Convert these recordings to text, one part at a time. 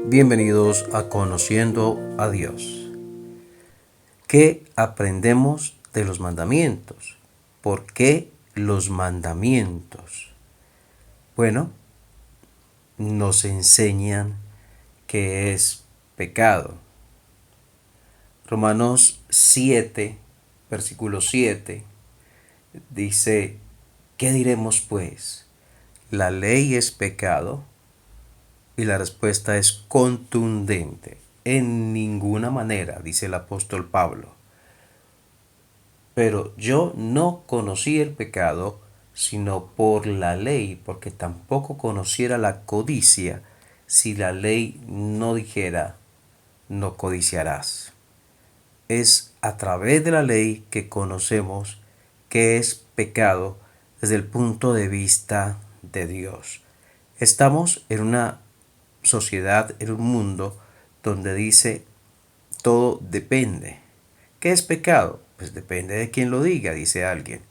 Bienvenidos a Conociendo a Dios. ¿Qué aprendemos de los mandamientos? ¿Por qué los mandamientos? Bueno, nos enseñan qué es pecado. Romanos 7, versículo 7, dice, ¿qué diremos pues? ¿La ley es pecado? Y la respuesta es contundente. En ninguna manera, dice el apóstol Pablo. Pero yo no conocí el pecado sino por la ley, porque tampoco conociera la codicia si la ley no dijera, no codiciarás. Es a través de la ley que conocemos qué es pecado desde el punto de vista de Dios. Estamos en una sociedad, en un mundo donde dice todo depende. ¿Qué es pecado? Pues depende de quién lo diga, dice alguien.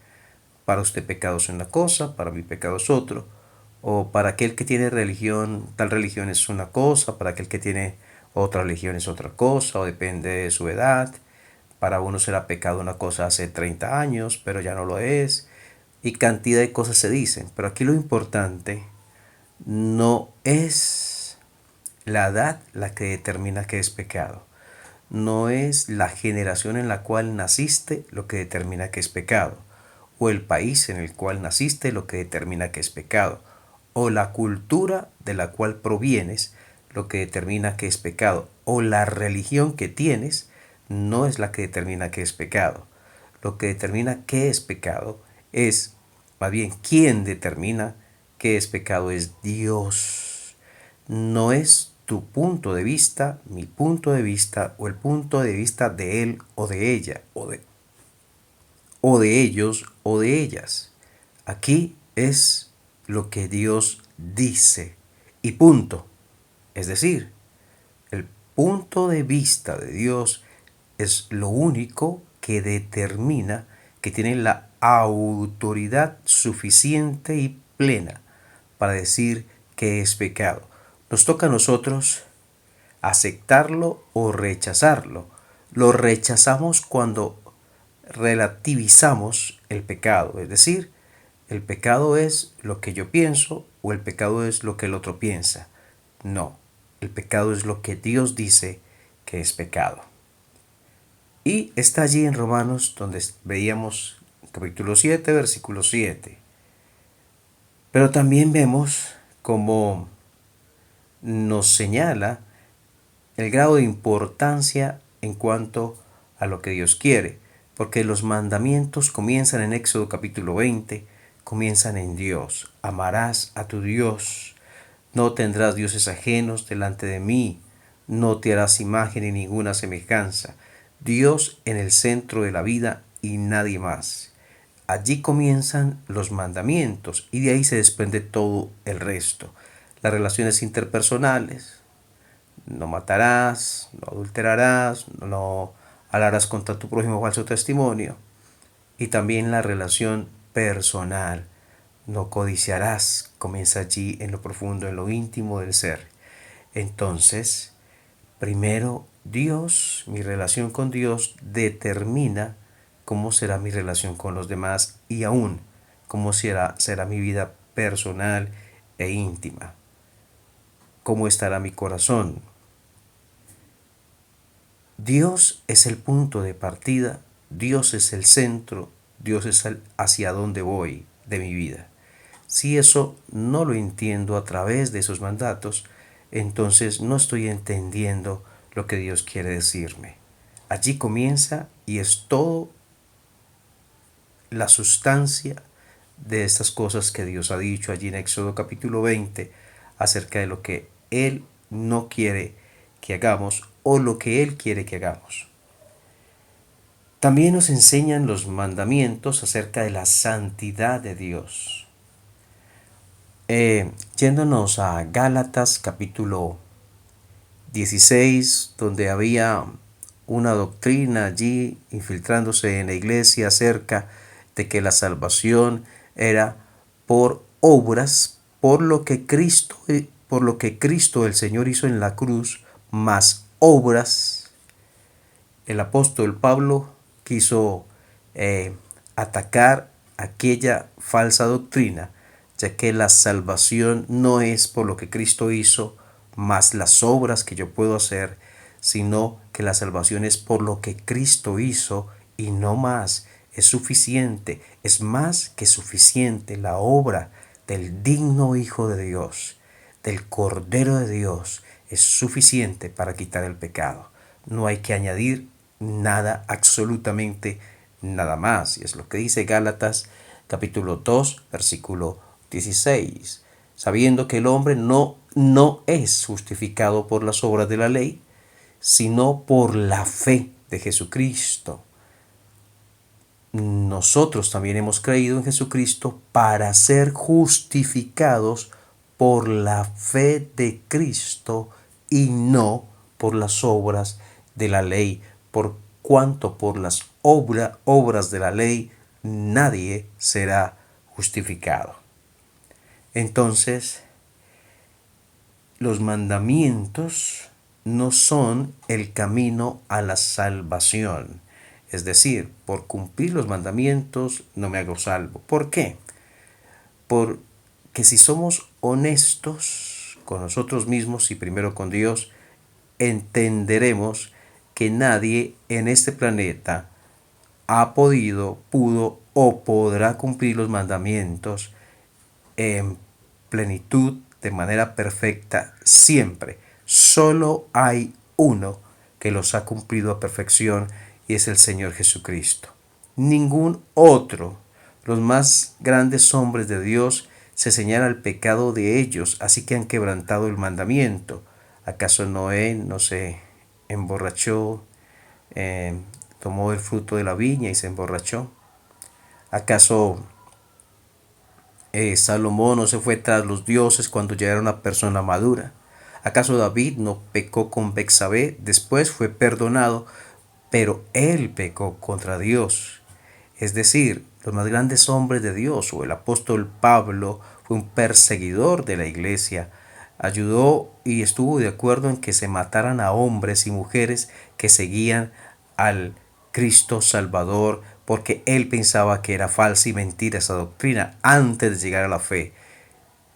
Para usted pecado es una cosa, para mí pecado es otro. O para aquel que tiene religión, tal religión es una cosa, para aquel que tiene otra religión es otra cosa, o depende de su edad. Para uno será pecado una cosa hace 30 años, pero ya no lo es. Y cantidad de cosas se dicen. Pero aquí lo importante no es la edad la que determina qué es pecado. No es la generación en la cual naciste lo que determina que es pecado, o el país en el cual naciste lo que determina que es pecado, o la cultura de la cual provienes lo que determina que es pecado, o la religión que tienes no es la que determina que es pecado. Lo que determina qué es pecado es, más bien, quién determina qué es pecado es Dios. No es tu punto de vista, mi punto de vista o el punto de vista de él o de ella o de ellos o de ellas. Aquí es lo que Dios dice y punto. Es decir, el punto de vista de Dios es lo único que determina que tiene la autoridad suficiente y plena para decir que es pecado. Nos toca a nosotros aceptarlo o rechazarlo. Lo rechazamos cuando relativizamos el pecado, es decir, el pecado es lo que yo pienso o el pecado es lo que el otro piensa. No, el pecado es lo que Dios dice que es pecado. Y está allí en Romanos donde veíamos capítulo 7, versículo 7. Pero también vemos cómo nos señala el grado de importancia en cuanto a lo que Dios quiere, porque los mandamientos comienzan en Éxodo capítulo 20, comienzan en Dios. Amarás a tu Dios, no tendrás dioses ajenos delante de mí, no te harás imagen ni ninguna semejanza. Dios en el centro de la vida y nadie más. Allí comienzan los mandamientos y de ahí se desprende todo el resto. Las relaciones interpersonales, no matarás, no adulterarás, no hablarás contra tu prójimo falso testimonio. Y también la relación personal, no codiciarás, comienza allí en lo profundo, en lo íntimo del ser. Entonces, primero Dios, mi relación con Dios determina cómo será mi relación con los demás y aún cómo será mi vida personal e íntima. Cómo estará mi corazón. Dios es el punto de partida, Dios es el centro, Dios es hacia dónde voy de mi vida. Si eso no lo entiendo a través de esos mandatos, entonces no estoy entendiendo lo que Dios quiere decirme. Allí comienza y es todo la sustancia de estas cosas que Dios ha dicho allí en Éxodo capítulo 20 acerca de lo que Él no quiere que hagamos o lo que Él quiere que hagamos. También nos enseñan los mandamientos acerca de la santidad de Dios. Yéndonos a Gálatas capítulo 16, donde había una doctrina allí infiltrándose en la iglesia acerca de que la salvación era por obras, por por lo que Cristo el Señor hizo en la cruz, más obras. El apóstol Pablo quiso atacar aquella falsa doctrina, ya que la salvación no es por lo que Cristo hizo, más las obras que yo puedo hacer, sino que la salvación es por lo que Cristo hizo y no más. Es suficiente, es más que suficiente la obra del digno Hijo de Dios, del Cordero de Dios, es suficiente para quitar el pecado. No hay que añadir nada, absolutamente nada más. Y es lo que dice Gálatas capítulo 2, versículo 16. Sabiendo que el hombre no es justificado por las obras de la ley, sino por la fe de Jesucristo. Nosotros también hemos creído en Jesucristo para ser justificados por la fe de Cristo y no por las obras de la ley, por cuanto por las obras de la ley nadie será justificado. Entonces, los mandamientos no son el camino a la salvación. Es decir, por cumplir los mandamientos no me hago salvo. ¿Por qué? Porque si somos honestos con nosotros mismos y primero con Dios, entenderemos que nadie en este planeta ha podido, pudo o podrá cumplir los mandamientos en plenitud, de manera perfecta, siempre. Solo hay uno que los ha cumplido a perfección y es el Señor Jesucristo. Ningún otro. Los más grandes hombres de Dios se señala el pecado de ellos, así que han quebrantado el mandamiento. ¿Acaso Noé no se emborrachó, tomó el fruto de la viña y se emborrachó? ¿Acaso Salomón no se fue tras los dioses cuando ya era una persona madura? ¿Acaso David no pecó con Betsabé? Después fue perdonado, pero él pecó contra Dios. Es decir, los más grandes hombres de Dios, o el apóstol Pablo, fue un perseguidor de la iglesia. Ayudó y estuvo de acuerdo en que se mataran a hombres y mujeres que seguían al Cristo Salvador, porque él pensaba que era falsa y mentira esa doctrina antes de llegar a la fe.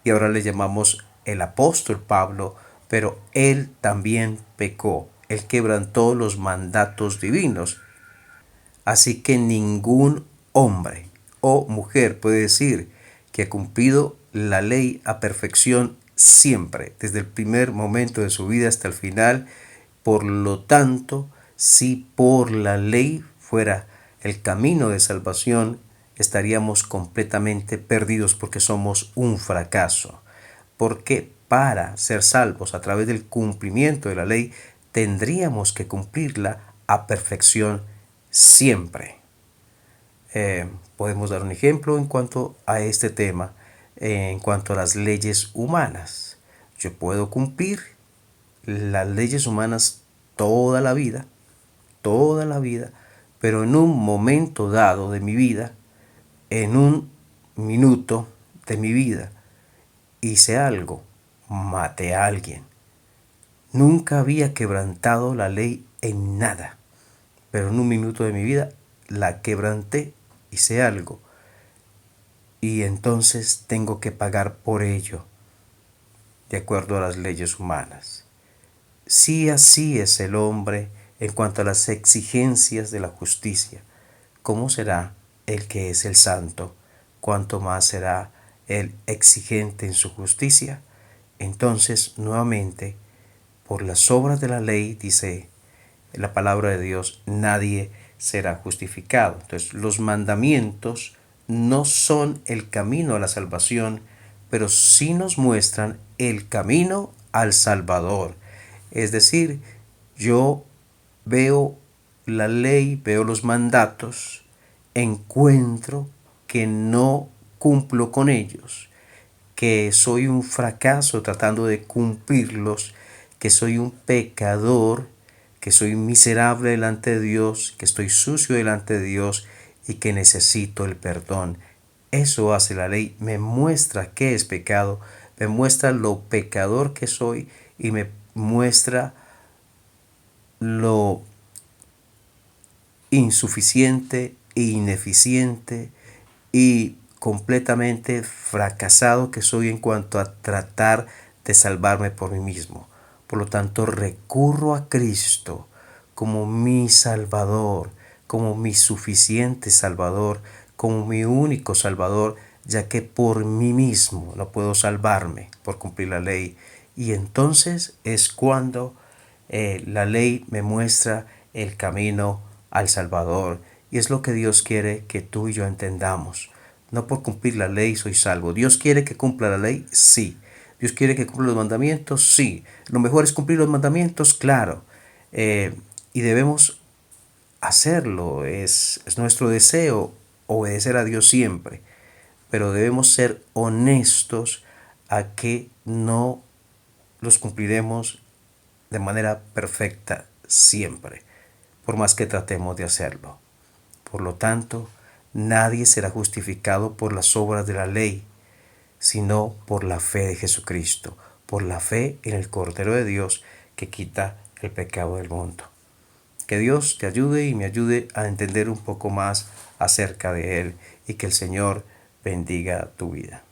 Y ahora le llamamos el apóstol Pablo, pero él también pecó. Él quebrantó los mandatos divinos. Así que ningún hombre o mujer puede decir que ha cumplido la ley a perfección siempre, desde el primer momento de su vida hasta el final. Por lo tanto, si por la ley fuera el camino de salvación, estaríamos completamente perdidos porque somos un fracaso. Porque para ser salvos a través del cumplimiento de la ley, tendríamos que cumplirla a perfección siempre. Podemos dar un ejemplo en cuanto a este tema, en cuanto a las leyes humanas. Yo puedo cumplir las leyes humanas toda la vida, pero en un momento dado de mi vida, en un minuto de mi vida, hice algo, maté a alguien. Nunca había quebrantado la ley en nada, pero en un minuto de mi vida la quebranté, hice algo, y entonces tengo que pagar por ello, de acuerdo a las leyes humanas. Si así es el hombre en cuanto a las exigencias de la justicia, ¿cómo será el que es el santo? ¿Cuánto más será el exigente en su justicia? Entonces, nuevamente, por las obras de la ley, dice la palabra de Dios, nadie será justificado. Entonces, los mandamientos no son el camino a la salvación, pero sí nos muestran el camino al Salvador. Es decir, yo veo la ley, veo los mandatos, encuentro que no cumplo con ellos, que soy un fracaso tratando de cumplirlos, que soy un pecador, que soy miserable delante de Dios, que estoy sucio delante de Dios y que necesito el perdón. Eso hace la ley, me muestra qué es pecado, me muestra lo pecador que soy y me muestra lo insuficiente e ineficiente y completamente fracasado que soy en cuanto a tratar de salvarme por mí mismo. Por lo tanto, recurro a Cristo como mi Salvador, como mi suficiente Salvador, como mi único Salvador, ya que por mí mismo no puedo salvarme por cumplir la ley. Y entonces es cuando la ley me muestra el camino al Salvador. Y es lo que Dios quiere que tú y yo entendamos. No por cumplir la ley soy salvo. ¿Dios quiere que cumpla la ley? Sí. ¿Dios quiere que cumpla los mandamientos? Sí. ¿Lo mejor es cumplir los mandamientos? Claro. Y debemos hacerlo. Es nuestro deseo obedecer a Dios siempre. Pero debemos ser honestos a que no los cumpliremos de manera perfecta siempre, por más que tratemos de hacerlo. Por lo tanto, nadie será justificado por las obras de la ley, sino por la fe de Jesucristo, por la fe en el Cordero de Dios que quita el pecado del mundo. Que Dios te ayude y me ayude a entender un poco más acerca de Él y que el Señor bendiga tu vida.